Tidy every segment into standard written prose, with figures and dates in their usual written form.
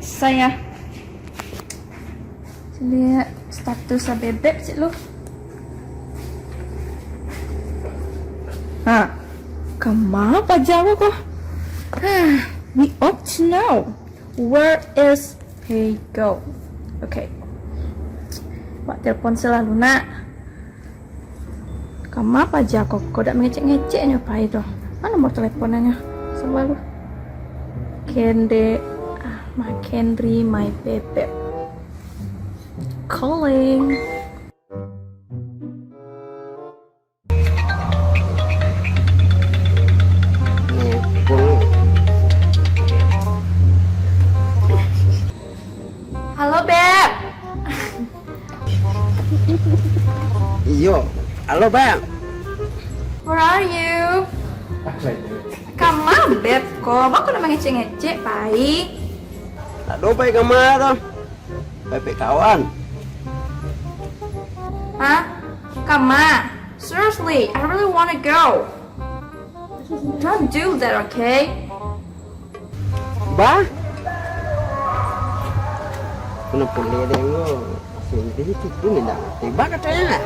Saya lihat status bebek sih lu. Kenapa jauh kok? We ought to know where is he go. Okay. Pak telepon selalu nak. Kenapa aja kok udah mengecek-ngeceknya apa itu? Mana nomor teleponnya? Selalu. Kendri, my bebek. Calling. Halo Beb. Iyo, halo Bang. Where are you? Kamu Beb kok? Aku udah ngecek-ngecek baik. Aduh baik kemana? Baik kawan. Hah? Kamu? Seriously, I really wanna go. Don't do that, okay? Ba? Kenapa dia dengo? Sini itu minta. Tiba katanya.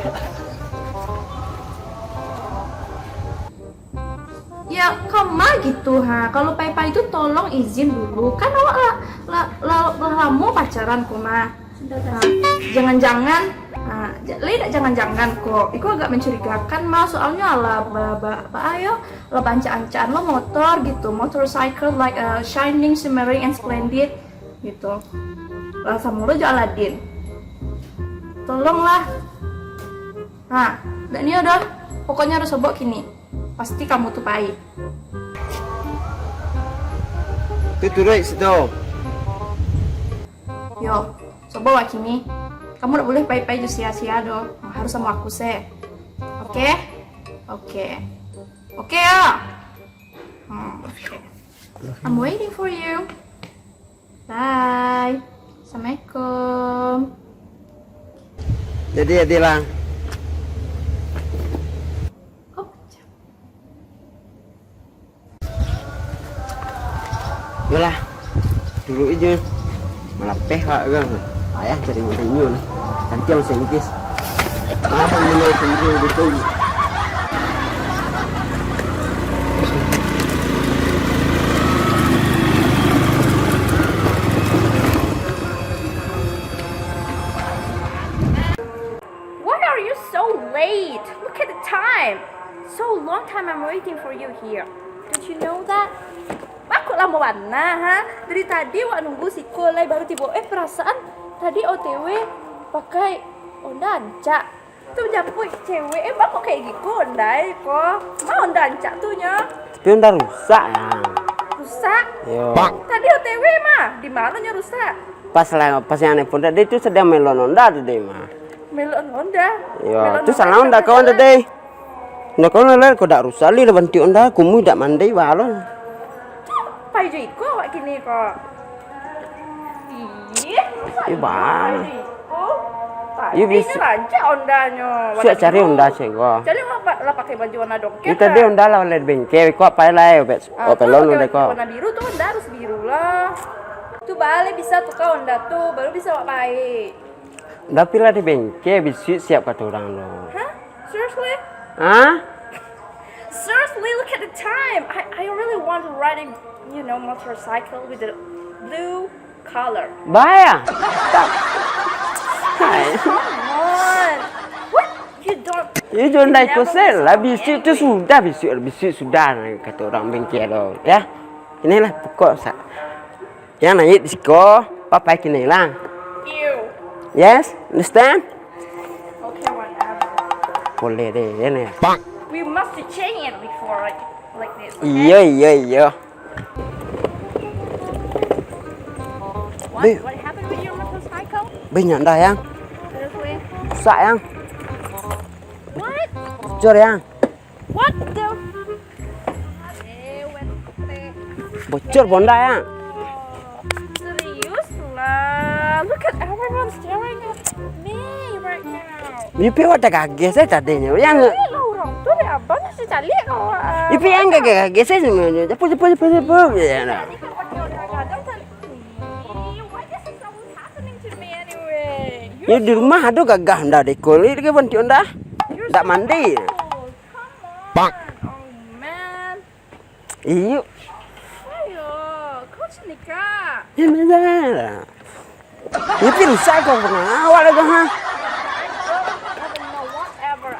Ya kamu gitu ha. Kalau Pai itu tolong izin dulu. Kan awak lama pacaran kok mah. Jangan-jangan jangan-jangan kok. Itu agak mencurigakan mah soalnya ayo lah bancaan lo motor gitu, motorcycle like shining, shimmering and splendid gitu. Lah sama lo Aladin. Tolonglah. Dan ini udah pokoknya harus sobok kini. Pasti kamu tuh baik. Itu right situ. Yo, coba wakini. Kamu udah boleh baik-baik sia-sia dong. Harus sama aku sih. Oke? Oke ya. Oke. I'm waiting for you. Bye. Assalamualaikum. Jadi Adilah. Yalah, dulu aja malah PH kan, ayah cari modelnya, nanti yang sengkis, apa mulai sendiri betul. Why are you so late? Look at the time. So long time I'm waiting for you here. Did you know that? Aku lama warna ha. Dari tadi wak nunggu si Kolai baru tiba. Perasaan tadi OTW pakai Honda Ancak. Tuh jampu cewek. Bang kok kayak gitu Honda kok. Mau Honda Ancak tuh nya. Tapi udah rusak ya. Rusak? Yo. Tadi OTW mah. Di mananya rusak? Pas yang nelfon tadi itu sedang melon Honda tuh deh mah. Melon Honda. Yo, itu salah Honda kawan tadi. Nggak kau nelayan kau dak rusak li lebanti Honda. Kumu dak mandai balon. Pai juga kok wak gini kok. Ih, bang. Iya bisa rancak Hondanya. Siap cari Honda sih kok. Jadi lah pakai baju warna doket. Itu tadi Honda lah oleh bengkel kok pakai lah pelon udah kok. Warna biru tuh Honda harus biru lah. Tuh balik bisa tuh kau Honda tuh baru bisa wak baik. Udah pilih di bengkel bisa siap kata orang lo. Hah? Seriously? Hah? Seriously, look at the time. I really want to ride a motorcycle with the blue color. Bahaya. Come on. What? You don't. You don't like kusel lah. Bisik itu sudah bisik sudah kata orang bengkel lo. Ya. Inilah pokok yang naik di siko. Papa kini lah. You. Yes, understand? Okay, whatever. Boleh deh, ini. We must change it before like this. Okay? Iya. What happened with your motorcycle? Banyak dah yang. Seriously? Rusak yang. What? Bocor yang. What the? Bocor Honda yang. Serius lah. Look at everyone staring at me right now. Ipi ada kaget saya tadinya. Yang. Orang tuh deh abang sih cari kau. Ipi yang kaget saya semuanya. Cepat. Ya. Ya di rumah ada gagah ndak dekolir ke bantu ndak? Ndak mandi. Oh, come on. Oh man. Iyo. Ayo, kau sini kak. Ya benar. Ya rusak kau pengawal lagi ha. I don't know whatever.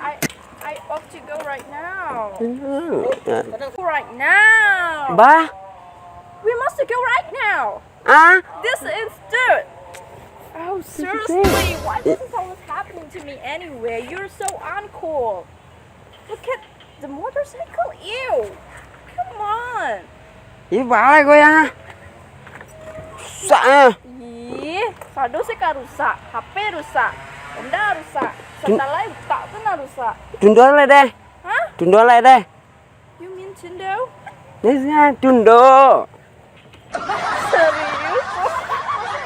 I ought to go right now. Go right now. Bah. We must go right now. Ah. This is dirt. Oh, seriously, why this is always happening to me anyway? You're so uncool. Look at the motorcycle. Ew. Come on. Ini balai kau ya. Rusak ya. Ih, saldo sih kan rusak, HP rusak, benda rusak, setelah tak kena rusak. Tunduk lah deh. Hah? Tunduk lah deh. You mean Cindo? Ini tunduk. Serius?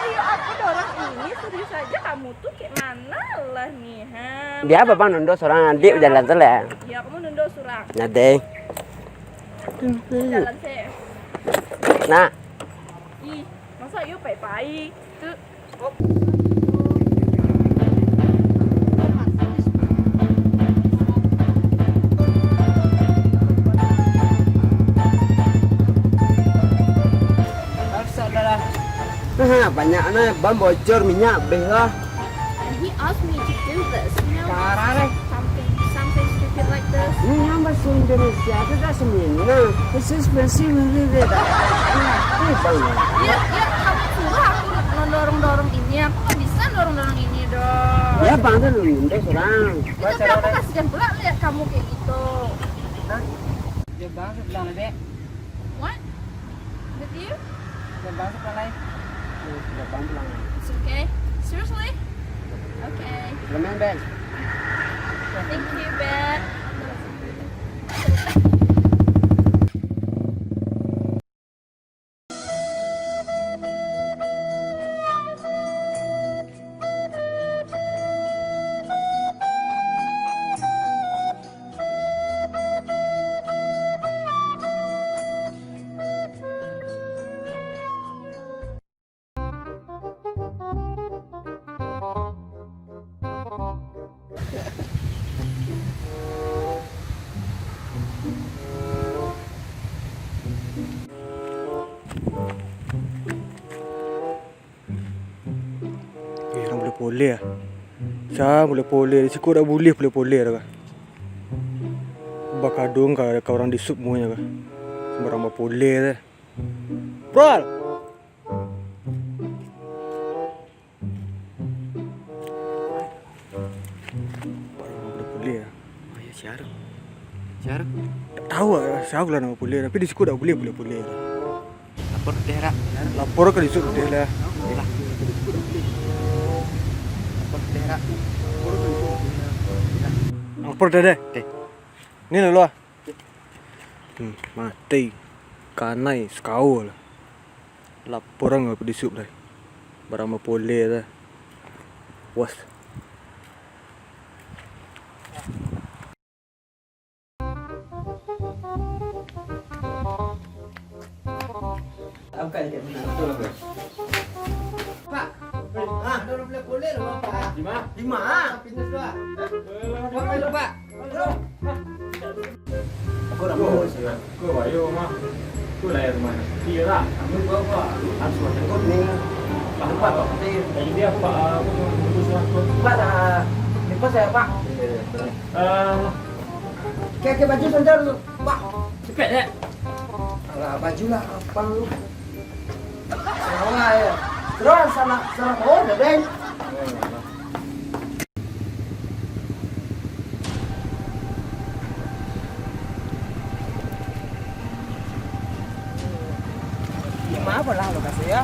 Iya, aku dorong ini serius aja. Kamu tuh kayak mana lah nih, ha? Dia apa bang nunduk seorang adik jalan telah. Ya, kamu nunduk surak. Nyadeng. Jalan saya. Nah. Ih, masa yuk baik-baik? Tuh. Banyaknya ban bocor minyak beh lah. And he asked me to do this, Parah deh. something stupid like this. Ini yang bahasa Indonesia itu dah semina. Khusus bersih bersih dah. Ini bang. Ya, kamu suruh aku dorong-dorong ini. Aku nggak bisa dorong-dorong ini dong. Ya bang tuh nunduk seorang. Tapi aku kasihan pula lihat kamu kayak gitu. Ya bang sebelah lagi. What? With you? Ya bang sebelah lagi. Ya bang pulang. It's okay. Seriously? Okay. Lemen Ben. Thank you, Ben. Orang boleh poleh lah. Saya boleh poleh. Sikut dah boleh poleh dah kah. Bakadung kah orang di sup muanya kah. Sembarang poleh dah. Bral. Barang boleh poleh lah. Ya siar. Siar. Tak tahu lah siapa lah nama poleh. Tapi di sikut dah boleh poleh lah. Lapor daerah. Lapor ke di sup dia lah. Lapor daerah. Lapor dah dah. Ni lah lah. Mati. Kanai sekau lah. Lapor orang apa di sup dah. Barang poleh dah. Was. Apa dia betul apa? Pak. Ah, dah boleh poleh loh, Pak. Di mana? Di mana? Pintu dua. Apa itu, Pak? Aku dah mau sih. Aku bayu mah. Aku lahir mana? Dia lah. Kamu bawa harus macam ni. Pak Pak. Jadi dia Pak aku tunggu suatu. Pak dah. Lepas saya, Pak. Kayak baju sandal lu, Pak. Cepet deh. Alah, baju lah apa lu? Salah ya. Terus salah oh, dah deh. Maaf lah lo kasih ya.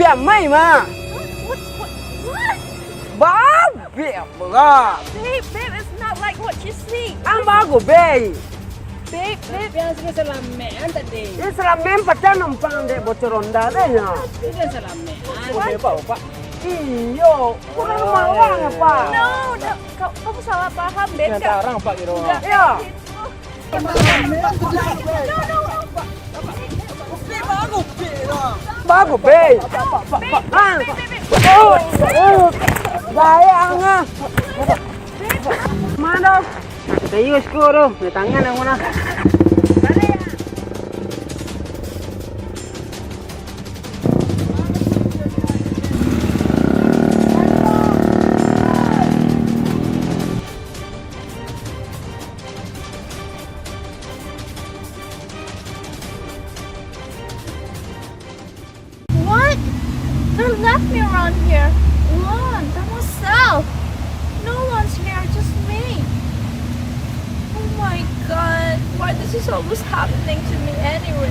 dia mai ma. What? Babe, berat. Babe, it's not like what you see. Bago, babe. Babe. Yang sudah selamean tadi. Ini selamen pacar numpang dek bocor ronda deh ya. Sudah selamean. Pak. Iyo, kurang mawang ya pak. No, kamu salah paham, Babe. Yang tarang Pak Kiro. Iya. Bago, babe. Bayang ah. Mana? Serius ko ro, may tangan ang muna. What? They left me around here. Alone, by myself. No one's here, just me. Oh my god, why this is always happening to me anyway?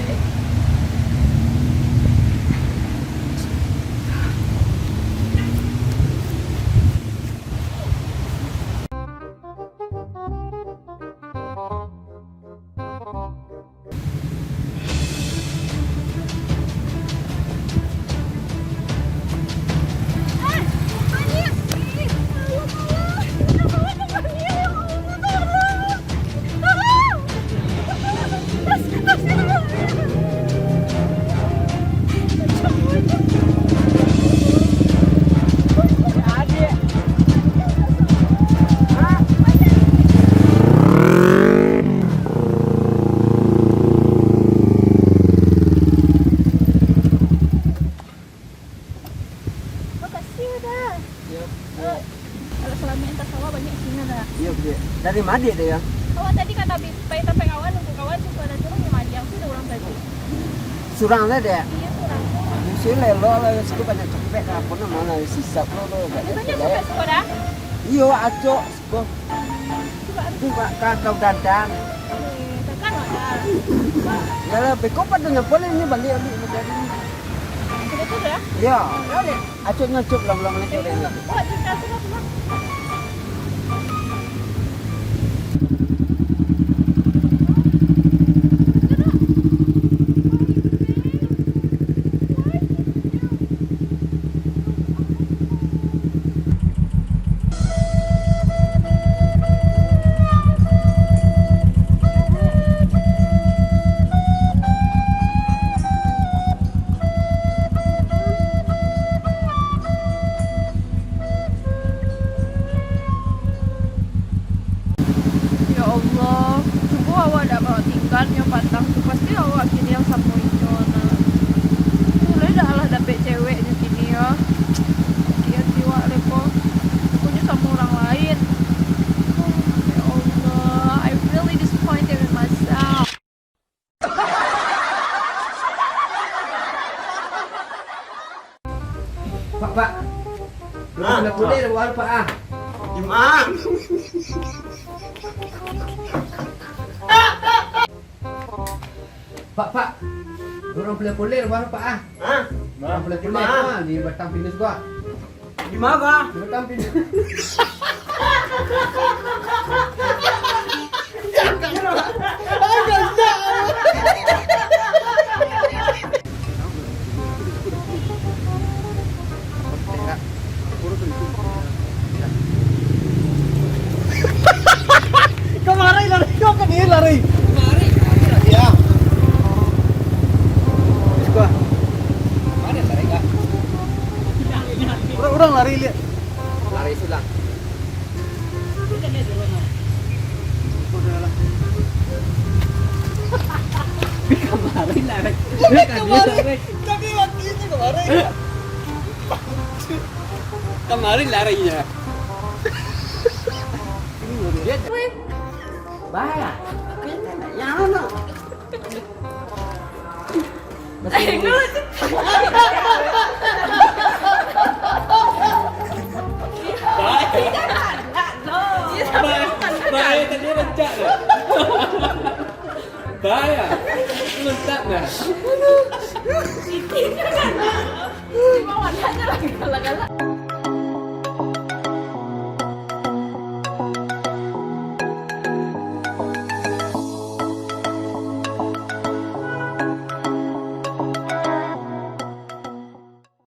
Kalau selama entas sawah banyak singa dah. Iya, Bu. Dari Madi deh ya. Kawan tadi kata sampai kawan nunggu kawan suka ada turun yang mandi aku udah ulang tadi. Surang deh deh. Iya kurang. Sih lelo lah, sih banyak cepet apa namanya sisa lo Banyak sampai sekolah. Iyo, aco, siko. Itu pak kakau dandan. Tekan ada. Kalau beko pada nyepol ini balik ambil menjadi. Sudah tu dah. Iya, aco nyocok long lagi ini. Oh, cerita semua. Ya Allah, coba awak dah bawa tinggal yang batang tu pasti awak kini yang sama itu nah. Mulai dah lah dapet ceweknya kini ya. Kian jiwa lepo. Punya sama orang lain. Ya Allah, I really disappointed in myself. Pak. Nah, boleh luar pak ah. Gimana? Pak. Orang boleh luar pak ah. Hah? Orang boleh Gimana? di batang pinus gua. Gimana? Di batang pinus. Kemarin lari, kau kan ini lari. Ya. Isko. Mana lari kak? Orang lari lihat. Lari sulang. Kemarin lari. Kemarin. Tapi waktu itu kemarin. Kemarin larinya. Bahaya. Yang mana? Bahaya tadi lencak dah. Bahaya. Lencak dah. Galak-galak.